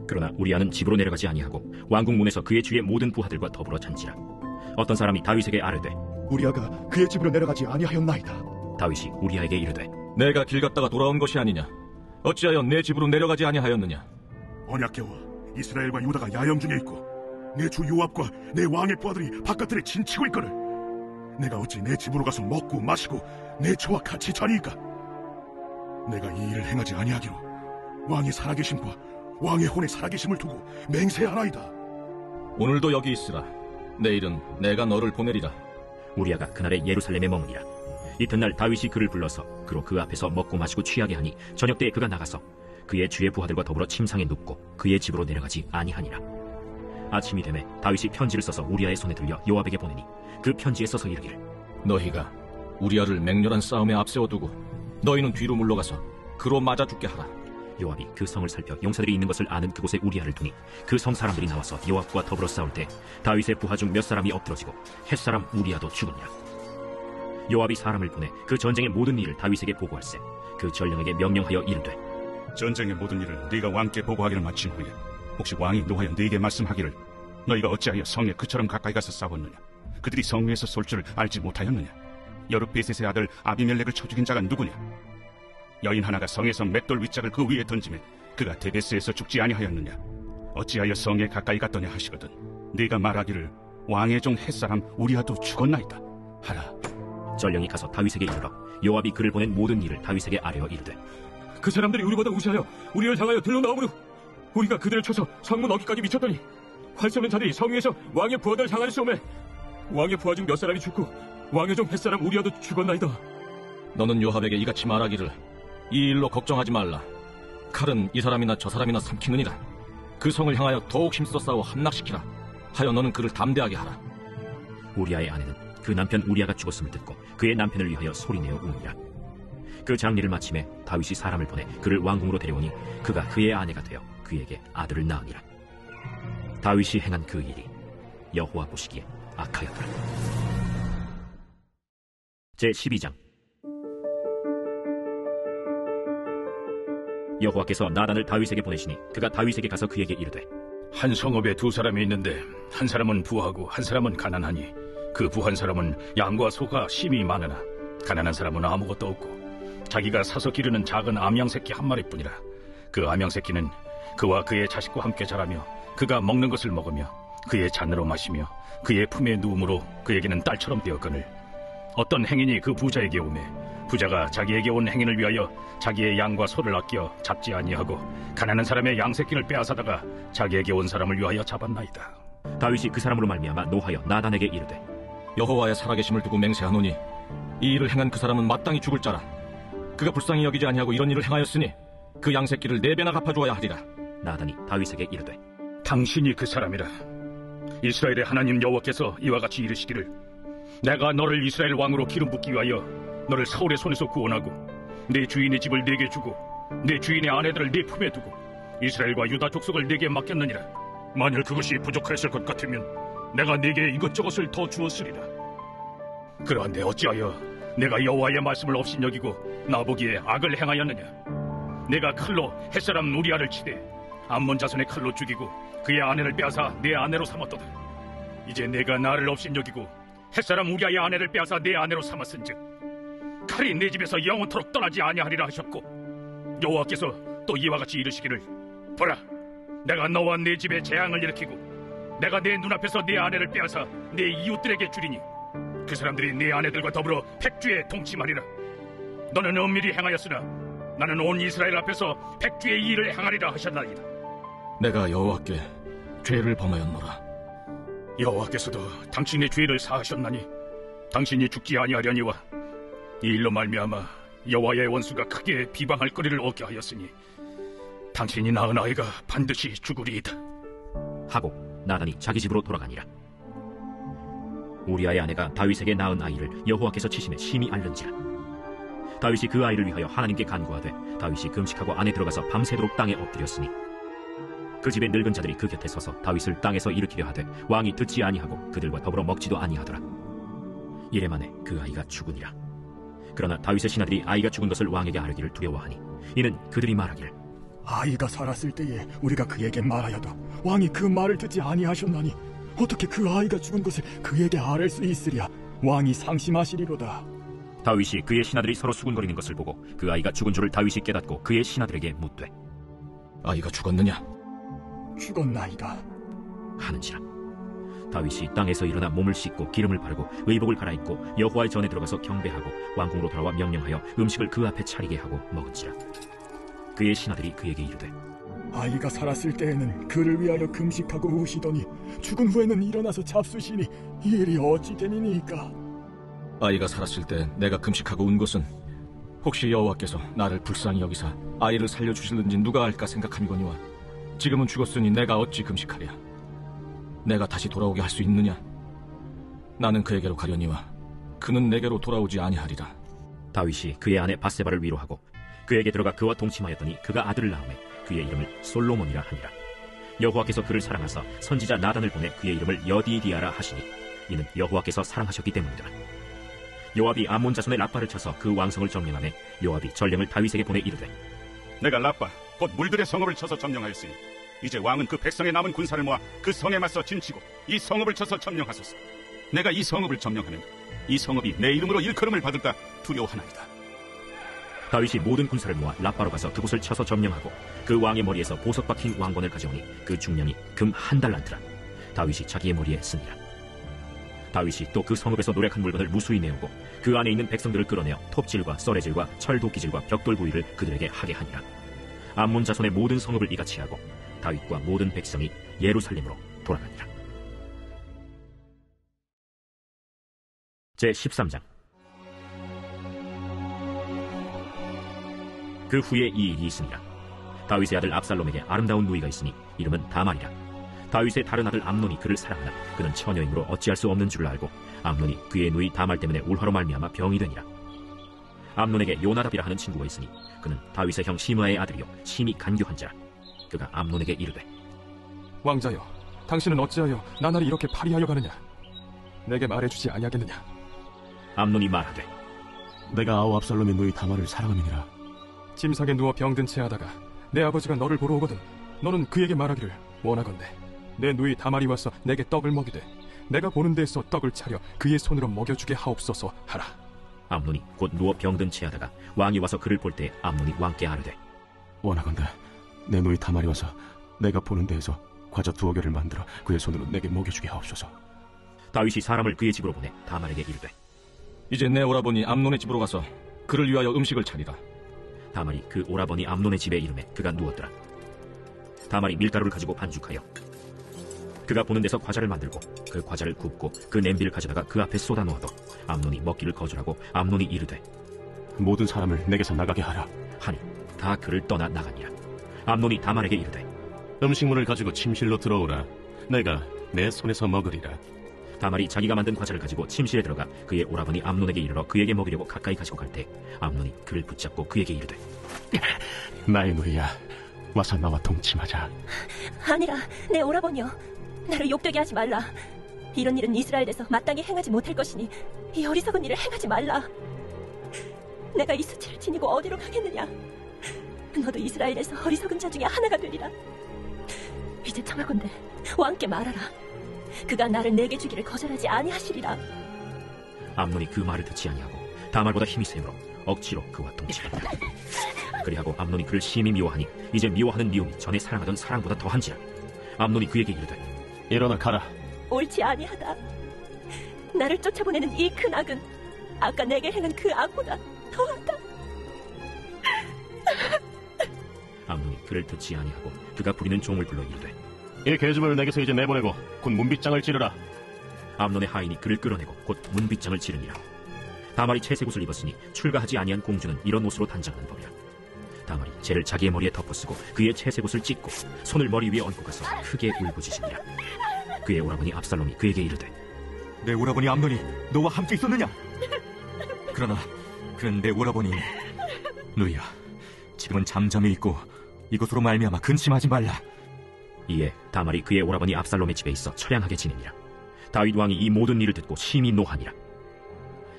그러나 우리아는 집으로 내려가지 아니하고 왕궁 문에서 그의 주의 모든 부하들과 더불어 잔지라. 어떤 사람이 다윗에게 아뢰되 우리아가 그의 집으로 내려가지 아니하였나이다. 다윗이 우리아에게 이르되 내가 길 갔다가 돌아온 것이 아니냐? 어찌하여 내 집으로 내려가지 아니하였느냐? 언약궤와 이스라엘과 유다가 야영 중에 있고 내 주 요압과 내 왕의 부하들이 바깥들에 진치고 있거늘 내가 어찌 내 집으로 가서 먹고 마시고 내 처와 같이 자리이까? 내가 이 일을 행하지 아니하기로 왕의 살아계심과 왕의 혼의 살아계심을 두고 맹세하나이다. 오늘도 여기 있으라. 내일은 내가 너를 보내리라. 우리아가 그날에 예루살렘에 머무니라. 이튿날 다윗이 그를 불러서 그로 그 앞에서 먹고 마시고 취하게 하니 저녁 때에 그가 나가서 그의 주의 부하들과 더불어 침상에 눕고 그의 집으로 내려가지 아니하니라. 아침이 되매 다윗이 편지를 써서 우리아의 손에 들려 요압에게 보내니 그 편지에 써서 이르기를 너희가 우리아를 맹렬한 싸움에 앞세워두고 너희는 뒤로 물러가서 그로 맞아 죽게 하라. 요압이 그 성을 살펴 용사들이 있는 것을 아는 그곳에 우리아를 두니 그 성 사람들이 나와서 요압과 더불어 싸울 때 다윗의 부하 중 몇 사람이 엎드러지고 햇사람 우리아도 죽으니라. 요압이 사람을 보내 그 전쟁의 모든 일을 다윗에게 보고할세. 그 전령에게 명령하여 이르되 전쟁의 모든 일을 네가 왕께 보고하기를 마친 후에 혹시 왕이 노하여 네게 말씀하기를 너희가 어찌하여 성에 그처럼 가까이 가서 싸웠느냐? 그들이 성 위에서 쏠 줄을 알지 못하였느냐? 여룻베셋의 아들 아비멜렉을 쳐 죽인 자가 누구냐? 여인 하나가 성에서 맷돌 윗짝을 그 위에 던지매 그가 데베스에서 죽지 아니하였느냐? 어찌하여 성에 가까이 갔더냐 하시거든 네가 말하기를 왕의 종 햇사람 우리아도 죽었나이다 하라. 전령이 가서 다윗에게 이르러 요압이 그를 보낸 모든 일을 다윗에게 아뢰어 이르되 그 사람들이 우리보다 우세하여 우리를 향하여 들러나오므로 우리가 그들을 쳐서 성문 어귀까지 미쳤더니 활 쏘는 자들이 성 위에서 왕의 부하들을 향하여 쏘매 왕의 부하 중 몇 사람이 죽고 왕의 종 햇사람 우리아도 죽었나이다. 너는 요압에게 이같이 말하기를 이 일로 걱정하지 말라. 칼은 이 사람이나 저 사람이나 삼키느니라. 그 성을 향하여 더욱 힘써 싸워 함락시키라 하여 너는 그를 담대하게 하라. 우리아의 아내는 그 남편 우리아가 죽었음을 듣고 그의 남편을 위하여 소리내어 우니라. 그 장례를 마침에 다윗이 사람을 보내 그를 왕궁으로 데려오니 그가 그의 아내가 되어 그에게 아들을 낳으니라. 다윗이 행한 그 일이 여호와 보시기에 악하였더라. 제12장. 여호와께서 나단을 다윗에게 보내시니 그가 다윗에게 가서 그에게 이르되 한 성읍에 두 사람이 있는데 한 사람은 부하고 한 사람은 가난하니 그 부한 사람은 양과 소가 심히 많으나 가난한 사람은 아무것도 없고 자기가 사서 기르는 작은 암양새끼 한 마리뿐이라. 그 암양새끼는 그와 그의 자식과 함께 자라며 그가 먹는 것을 먹으며 그의 잔으로 마시며 그의 품에 누움으로 그에게는 딸처럼 되었거늘 어떤 행인이 그 부자에게 오매 부자가 자기에게 온 행인을 위하여 자기의 양과 소를 아껴 잡지 아니하고 가난한 사람의 양새끼를 빼앗아다가 자기에게 온 사람을 위하여 잡았나이다. 다윗이 그 사람으로 말미암아 노하여 나단에게 이르되 여호와의 살아계심을 두고 맹세하노니 이 일을 행한 그 사람은 마땅히 죽을 자라. 그가 불쌍히 여기지 아니하고 이런 일을 행하였으니 그 양새끼를 4배나 갚아주어야 하리라. 나단이 다윗에게 이르되 당신이 그 사람이라. 이스라엘의 하나님 여호와께서 이와 같이 이르시기를 내가 너를 이스라엘 왕으로 기름 붓기 위하여 너를 사울의 손에서 구원하고 네 주인의 집을 네게 주고 네 주인의 아내들을 네 품에 두고 이스라엘과 유다 족속을 네게 맡겼느니라. 만일 그것이 부족하였을 것 같으면 내가 네게 이것저것을 더 주었으리라. 그러한데 어찌하여 내가 여호와의 말씀을 업신여기고 나보기에 악을 행하였느냐? 내가 칼로 햇사람 우리아를 치되 암몬 자손의 칼로 죽이고 그의 아내를 빼앗아 내 아내로 삼았도다. 이제 내가 나를 업신여기고 햇사람 우리아의 아내를 빼앗아 내 아내로 삼았은즉 칼이 내 집에서 영원토록 떠나지 아니하리라 하셨고 여호와께서 또 이와 같이 이르시기를 보라, 내가 너와 네 집에 재앙을 일으키고 내가 내 눈앞에서 네 아내를 빼앗아 내 이웃들에게 주리니 그 사람들이 네 아내들과 더불어 백주에 동침하리라. 너는 은밀히 행하였으나 나는 온 이스라엘 앞에서 백주의 일을 행하리라 하셨나이다. 내가 여호와께 죄를 범하였노라. 여호와께서도 당신의 죄를 사하셨나니 당신이 죽지 아니하려니와 이 일로 말미암아 여호와의 원수가 크게 비방할 거리를 얻게 하였으니 당신이 낳은 아이가 반드시 죽으리이다 하고 나단이 자기 집으로 돌아가니라. 우리아의 아내가 다윗에게 낳은 아이를 여호와께서 치심에 심히 앓는지라. 다윗이 그 아이를 위하여 하나님께 간구하되 다윗이 금식하고 안에 들어가서 밤새도록 땅에 엎드렸으니 그 집의 늙은 자들이 그 곁에 서서 다윗을 땅에서 일으키려 하되 왕이 듣지 아니하고 그들과 더불어 먹지도 아니하더라. 이래 만에 그 아이가 죽으니라. 그러나 다윗의 신하들이 아이가 죽은 것을 왕에게 아뢰기를 두려워하니 이는 그들이 말하기를 아이가 살았을 때에 우리가 그에게 말하여도 왕이 그 말을 듣지 아니하셨나니 어떻게 그 아이가 죽은 것을 그에게 아뢰 수 있으랴. 왕이 상심하시리로다. 다윗이 그의 신하들이 서로 수군거리는 것을 보고 그 아이가 죽은 줄을 다윗이 깨닫고 그의 신하들에게 묻되 아이가 죽었느냐? 죽었나이다 하는지라. 다윗이 땅에서 일어나 몸을 씻고 기름을 바르고 의복을 갈아입고 여호와의 전에 들어가서 경배하고 왕궁으로 돌아와 명령하여 음식을 그 앞에 차리게 하고 먹은지라. 그의 신하들이 그에게 이르되 아이가 살았을 때에는 그를 위하여 금식하고 우시더니 죽은 후에는 일어나서 잡수시니 이 일이 어찌 되니이까? 아이가 살았을 때 내가 금식하고 운 것은 혹시 여호와께서 나를 불쌍히 여기사 아이를 살려주실는지 누가 알까 생각함이거니와 지금은 죽었으니 내가 어찌 금식하랴. 내가 다시 돌아오게 할 수 있느냐? 나는 그에게로 가려니와 그는 내게로 돌아오지 아니하리라. 다윗이 그의 아내 바세바를 위로하고 그에게 들어가 그와 동침하였더니 그가 아들을 낳음에 그의 이름을 솔로몬이라 하니라. 여호와께서 그를 사랑하사 선지자 나단을 보내 그의 이름을 여디디아라 하시니 이는 여호와께서 사랑하셨기 때문이더라. 요압이 암몬 자손의 라빠를 쳐서 그 왕성을 점령하매 요압이 전령을 다윗에게 보내 이르되 내가 라빠 곧 물들의 성읍을 쳐서 점령하였으니 이제 왕은 그 백성의 남은 군사를 모아 그 성에 맞서 진치고 이 성읍을 쳐서 점령하소서. 내가 이 성읍을 점령하면 이 성읍이 내 이름으로 일컬음을 받을까 두려워하나이다. 다윗이 모든 군사를 모아 라빠로 가서 그곳을 쳐서 점령하고 그 왕의 머리에서 보석 박힌 왕관을 가져오니 그 중량이 금 1달란트라. 다윗이 자기의 머리에 쓰니라. 다윗이 또 그 성읍에서 노력한 물건을 무수히 내오고 그 안에 있는 백성들을 끌어내어 톱질과 썰해질과 철도끼질과 벽돌 부위를 그들에게 하게 하니라. 암몬 자손의 모든 성읍을 이같이 하고 다윗과 모든 백성이 예루살렘으로 돌아가니라. 제13장. 그 후에 이 일이 있으니라. 다윗의 아들 압살롬에게 아름다운 누이가 있으니 이름은 다말이라. 다윗의 다른 아들 암논이 그를 사랑하나 그는 처녀이므로 어찌할 수 없는 줄을 알고 암논이 그의 누이 다말 때문에 울화로 말미암아 병이 되니라. 암논에게 요나답이라 하는 친구가 있으니 그는 다윗의 형 시므아의 아들이요 심히 간교한 자라. 그가 암논에게 이르되 왕자여, 당신은 어찌하여 나날이 이렇게 파리하여 가느냐? 내게 말해주지 아니하겠느냐? 암논이 말하되 내가 아우 압살롬의 누이 다말을 사랑함이니라. 침상에 누워 병든 채 하다가 내 아버지가 너를 보러 오거든 너는 그에게 말하기를 원하건대 내 누이 다말이 와서 내게 떡을 먹이되 내가 보는 데에서 떡을 차려 그의 손으로 먹여주게 하옵소서 하라. 암논이 곧 누워 병든 채 하다가 왕이 와서 그를 볼 때 암논이 왕께 아뢰되 원하건대 내 누이 다말이 와서 내가 보는 데에서 과자 2개를 만들어 그의 손으로 내게 먹여주게 하옵소서. 다윗이 사람을 그의 집으로 보내 다말에게 이르되 이제 내 오라버니 암논의 집으로 가서 그를 위하여 음식을 차리라. 다말이 그 오라버니 암논의 집에 이르매 그가 누웠더라. 다말이 밀가루를 가지고 반죽하여 그가 보는 데서 과자를 만들고 그 과자를 굽고 그 냄비를 가져다가 그 앞에 쏟아 놓아도 암논이 먹기를 거절하고 암논이 이르되 모든 사람을 내게서 나가게 하라 하니 다 그를 떠나 나가니라. 암논이 다말에게 이르되 음식물을 가지고 침실로 들어오라. 내가 내 손에서 먹으리라. 다말이 자기가 만든 과자를 가지고 침실에 들어가 그의 오라버니 암논에게 이르러 그에게 먹이려고 가까이 가지고 갈 때 암논이 그를 붙잡고 그에게 이르되 나의 누이야, 와서 나와 동침하자. 아니라 내 오라버니여, 나를 욕되게 하지 말라. 이런 일은 이스라엘에서 마땅히 행하지 못할 것이니 이 어리석은 일을 행하지 말라. 내가 이 수치를 지니고 어디로 가겠느냐? 너도 이스라엘에서 어리석은 자 중에 하나가 되리라. 이제 청하건대 왕께 말하라. 그가 나를 내게 주기를 거절하지 아니하시리라. 암논이 그 말을 듣지 아니하고 다말보다 힘이 세므로 억지로 그와 동침한다. 그리하고 암논이 그를 심히 미워하니 이제 미워하는 미움이 전에 사랑하던 사랑보다 더한지라. 암논이 그에게 이르되 일어나 가라. 옳지 아니하다. 나를 쫓아보내는 이 큰 악은 아까 내게 행한 그 악보다 더하다. 암논이 그를 듣지 아니하고 그가 부리는 종을 불러 이르되 이 계집을 내게서 이제 내보내고 곧 문빗장을 찌르라. 암논의 하인이 그를 끌어내고 곧 문빗장을 찌르니라. 다말이 채색옷을 입었으니 출가하지 아니한 공주는 이런 옷으로 단장하는 법이라. 다말이 재를 자기의 머리에 덮어쓰고 그의 채색옷을 찢고 손을 머리 위에 얹고 가서 크게 울부짖으니라. 그의 오라버니 압살롬이 그에게 이르되 내 오라버니 암논이 너와 함께 있었느냐? 그러나 그는 내 오라버니 누이야, 지금은 잠잠히 있고 이것으로 말미암아 근심하지 말라. 이에 다말이 그의 오라버니 압살롬의 집에 있어 처량하게 지내니라. 다윗 왕이 이 모든 일을 듣고 심히 노하니라.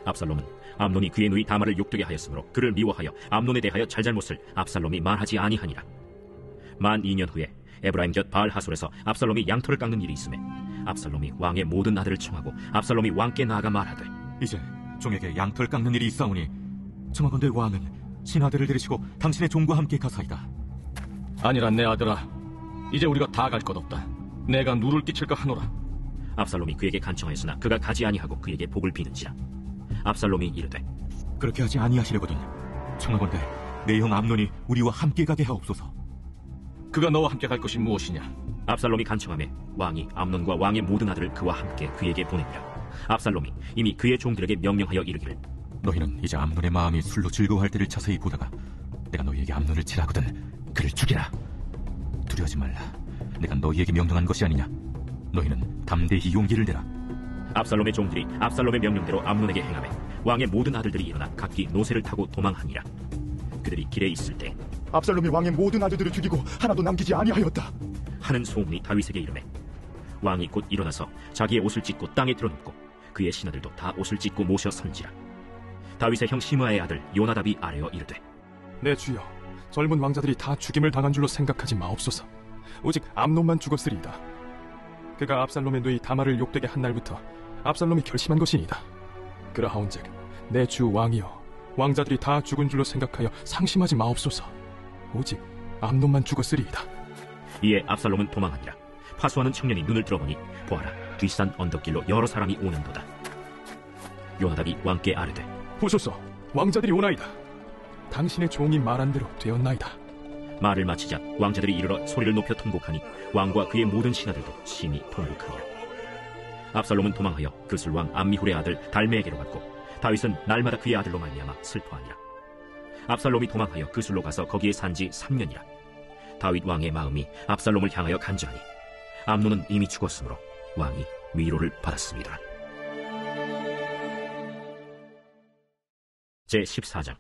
압살롬은 암논이 그의 누이 다말을 욕되게 하였으므로 그를 미워하여 암논에 대하여 잘잘못을 압살롬이 말하지 아니하니라. 만 2년 후에 에브라임 곁 바알 하솔에서 압살롬이 양털을 깎는 일이 있음에 압살롬이 왕의 모든 아들을 청하고 압살롬이 왕께 나아가 말하되 이제 종에게 양털 깎는 일이 있사오니 청하건대 왕은 신하들을 데리시고 당신의 종과 함께 가사이다. 아니라 내 아들아, 이제 우리가 다 갈 것 없다. 내가 누를 끼칠까 하노라. 압살롬이 그에게 간청하였으나 그가 가지 아니하고 그에게 복을 비는지라. 압살롬이 이르되 그렇게 하지 아니하시려거든 청하건대 내 형 암논이 우리와 함께 가게 하옵소서. 그가 너와 함께 갈 것이 무엇이냐? 압살롬이 간청하매 왕이 암논과 왕의 모든 아들을 그와 함께 그에게 보내니라. 압살롬이 이미 그의 종들에게 명령하여 이르기를 너희는 이제 암논의 마음이 술로 즐거워할 때를 자세히 보다가 내가 너희에게 암논을 치라거든 그를 죽이라. 두려워하지 말라. 내가 너희에게 명령한 것이 아니냐. 너희는 담대히 용기를 내라. 압살롬의 종들이 압살롬의 명령대로 암논에게 행하매 왕의 모든 아들들이 일어나 각기 노새를 타고 도망하니라. 그들이 길에 있을 때 압살롬이 왕의 모든 아들들을 죽이고 하나도 남기지 아니하였다 하는 소문이 다윗에게 이르매 왕이 곧 일어나서 자기의 옷을 찢고 땅에 드러눕고 그의 신하들도 다 옷을 찢고 모셔 선지라. 다윗의 형 시므아의 아들 요나답이 아뢰어 이르되 내 주여, 젊은 왕자들이 다 죽임을 당한 줄로 생각하지 마옵소서. 오직 암논만 죽었으리이다. 그가 압살롬의 누이 다말을 욕되게 한 날부터 압살롬이 결심한 것이니이다. 그러하온즉 내 주 왕이여, 왕자들이 다 죽은 줄로 생각하여 상심하지 마옵소서. 오직 암논만 죽었으리이다. 이에 압살롬은 도망하니라. 파수하는 청년이 눈을 들어보니 보아라, 뒷산 언덕길로 여러 사람이 오는도다. 요나답이 왕께 아뢰되 보소서, 왕자들이 오나이다. 당신의 종이 말한 대로 되었나이다. 말을 마치자 왕자들이 이르러 소리를 높여 통곡하니 왕과 그의 모든 신하들도 심히 통곡하니라. 압살롬은 도망하여 그술왕 암미훌의 아들 달메에게로 갔고 다윗은 날마다 그의 아들로 말미암아 슬퍼하니라. 압살롬이 도망하여 그술로 가서 거기에 산지 3년이라. 다윗 왕의 마음이 압살롬을 향하여 간절하니 암논은 이미 죽었으므로 왕이 위로를 받았습니다. 제14장.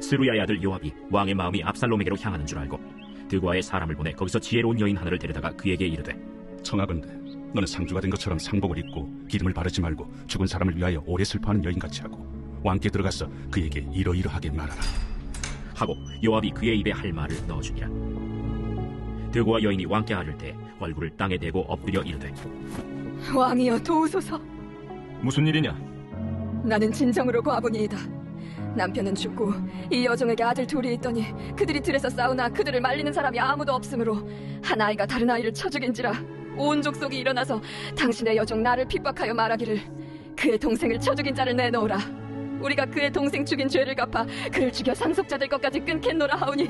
스루야의 아들 요압이 왕의 마음이 압살롬에게로 향하는 줄 알고 드고아의 사람을 보내 거기서 지혜로운 여인 하나를 데려다가 그에게 이르되 청하건대 너는 상주가 된 것처럼 상복을 입고 기름을 바르지 말고 죽은 사람을 위하여 오래 슬퍼하는 여인같이 하고 왕께 들어가서 그에게 이러이러하게 말하라 하고 요압이 그의 입에 할 말을 넣어주니라. 드고아 여인이 왕께 아를 때 얼굴을 땅에 대고 엎드려 이르되 왕이여 도우소서. 무슨 일이냐? 나는 진정으로 과부니이다. 남편은 죽고 이 여종에게 아들 둘이 있더니 그들이 들에서 싸우나 그들을 말리는 사람이 아무도 없으므로 한 아이가 다른 아이를 쳐 죽인지라 온 족속이 일어나서 당신의 여종 나를 핍박하여 말하기를 그의 동생을 쳐 죽인 자를 내놓으라. 우리가 그의 동생 죽인 죄를 갚아 그를 죽여 상속자될 것까지 끊겠노라 하오니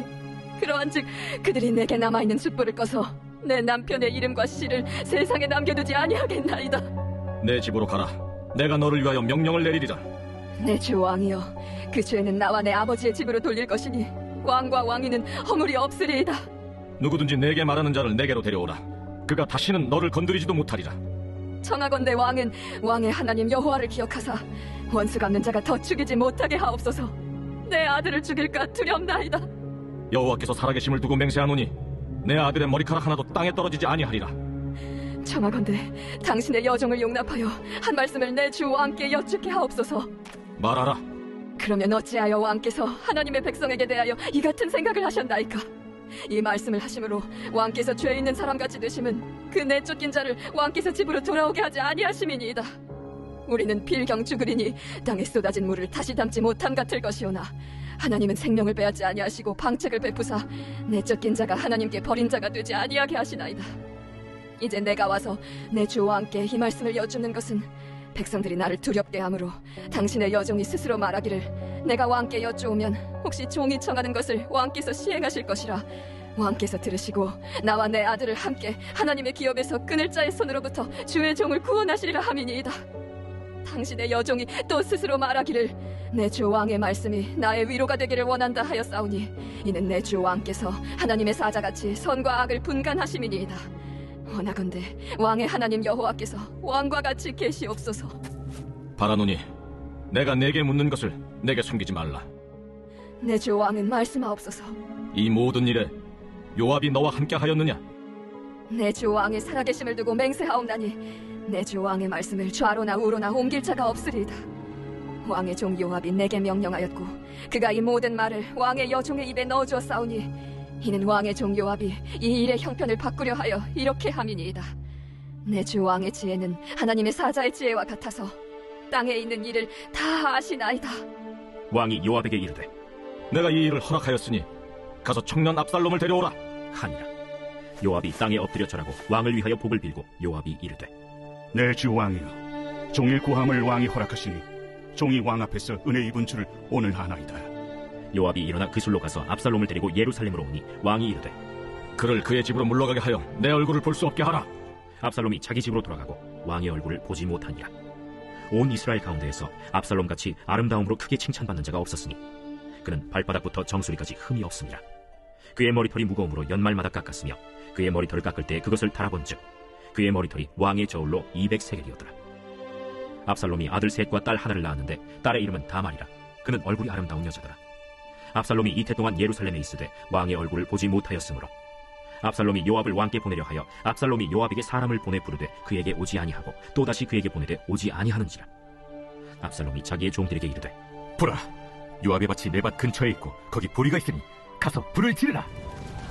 그러한즉 그들이 내게 남아있는 숯불을 꺼서 내 남편의 이름과 씨를 세상에 남겨두지 아니하겠나이다. 내 집으로 가라. 내가 너를 위하여 명령을 내리리라. 내 주 왕이여, 그 죄는 나와 내 아버지의 집으로 돌릴 것이니 왕과 왕위는 허물이 없으리이다. 누구든지 내게 말하는 자를 내게로 데려오라. 그가 다시는 너를 건드리지도 못하리라. 청하건대 왕은 왕의 하나님 여호와를 기억하사 원수 갚는 자가 더 죽이지 못하게 하옵소서. 내 아들을 죽일까 두렵나이다. 여호와께서 살아계심을 두고 맹세하노니 내 아들의 머리카락 하나도 땅에 떨어지지 아니하리라. 청하건대 당신의 여종을 용납하여 한 말씀을 내 주 왕께 여쭙게 하옵소서. 말하라. 그러면 어찌하여 왕께서 하나님의 백성에게 대하여 이 같은 생각을 하셨나이까? 이 말씀을 하심으로 왕께서 죄 있는 사람같이 되심은 그 내쫓긴 자를 왕께서 집으로 돌아오게 하지 아니하심이니이다. 우리는 필경 죽으리니 땅에 쏟아진 물을 다시 담지 못함 같을 것이오나 하나님은 생명을 빼앗지 아니하시고 방책을 베푸사 내쫓긴 자가 하나님께 버린 자가 되지 아니하게 하시나이다. 이제 내가 와서 내 주 왕께 이 말씀을 여쭙는 것은 백성들이 나를 두렵게 하므로 당신의 여종이 스스로 말하기를 내가 왕께 여쭈오면 혹시 종이 청하는 것을 왕께서 시행하실 것이라 왕께서 들으시고 나와 내 아들을 함께 하나님의 기업에서 끊을 자의 손으로부터 주의 종을 구원하시리라 함이니이다. 당신의 여종이 또 스스로 말하기를 내 주 왕의 말씀이 나의 위로가 되기를 원한다 하였사오니 이는 내 주 왕께서 하나님의 사자같이 선과 악을 분간하심이니이다. 원하건대 왕의 하나님 여호와께서 왕과 같이 계시옵소서. 바라노니 내가 내게 묻는 것을 내게 숨기지 말라. 내 주 왕은 말씀하옵소서. 이 모든 일에 요압이 너와 함께 하였느냐? 내 주 왕의 살아계심을 두고 맹세하옵나니 내 주 왕의 말씀을 좌로나 우로나 옮길 자가 없으리이다. 왕의 종 요압이 내게 명령하였고 그가 이 모든 말을 왕의 여종의 입에 넣어주었사오니 이는 왕의 종 요압이 이 일의 형편을 바꾸려 하여 이렇게 함이니이다. 내 주 왕의 지혜는 하나님의 사자의 지혜와 같아서 땅에 있는 일을 다 아시나이다. 왕이 요압에게 이르되 내가 이 일을 허락하였으니 가서 청년 압살롬을 데려오라 하니라. 요압이 땅에 엎드려 절하고 왕을 위하여 복을 빌고 요압이 이르되 내 주 왕이여, 종일 구함을 왕이 허락하시니 종이 왕 앞에서 은혜 입은 줄을 오늘 아나이다. 요압이 일어나 그술로 가서 압살롬을 데리고 예루살렘으로 오니 왕이 이르되 그를 그의 집으로 물러가게 하여 내 얼굴을 볼 수 없게 하라. 압살롬이 자기 집으로 돌아가고 왕의 얼굴을 보지 못하니라. 온 이스라엘 가운데에서 압살롬같이 아름다움으로 크게 칭찬받는 자가 없었으니 그는 발바닥부터 정수리까지 흠이 없습니다. 그의 머리털이 무거움으로 연말마다 깎았으며 그의 머리털을 깎을 때 그것을 달아본즉 그의 머리털이 왕의 저울로 200세겔이었더라. 압살롬이 아들 셋과 딸 하나를 낳았는데 딸의 이름은 다말이라. 그는 얼굴이 아름다운 여자더라. 압살롬이 이태 동안 예루살렘에 있으되 왕의 얼굴을 보지 못하였으므로 압살롬이 요압을 왕께 보내려 하여 압살롬이 요압에게 사람을 보내 부르되 그에게 오지 아니하고 또다시 그에게 보내되 오지 아니하는지라. 압살롬이 자기의 종들에게 이르되 보라, 요압의 밭이 내 밭 근처에 있고 거기 보리가 있으니 가서 불을 지르라.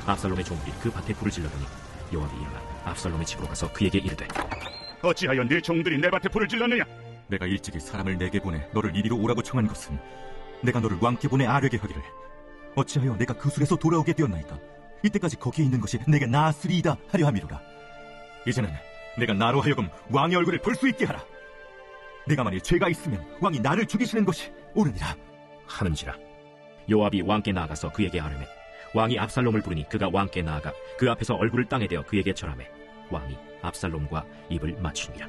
압살롬의 종들이 그 밭에 불을 질렀더니 요압이 일어나 압살롬의 집으로 가서 그에게 이르되 어찌하여 네 종들이 내 밭에 불을 질렀느냐? 내가 일찍이 사람을 내게 보내 너를 이리로 오라고 청한 것은 내가 너를 왕께 보내 아뢰게 하기를 어찌하여 내가 그 술에서 돌아오게 되었나이까? 이때까지 거기에 있는 것이 내게 나았으리이다 하려 함이로라. 이제는 내가 나로 하여금 왕의 얼굴을 볼 수 있게 하라. 내가 만일 죄가 있으면 왕이 나를 죽이시는 것이 옳으니라 하는지라. 요압이 왕께 나아가서 그에게 아뢰매 왕이 압살롬을 부르니 그가 왕께 나아가 그 앞에서 얼굴을 땅에 대어 그에게 절하매 왕이 압살롬과 입을 맞추니라.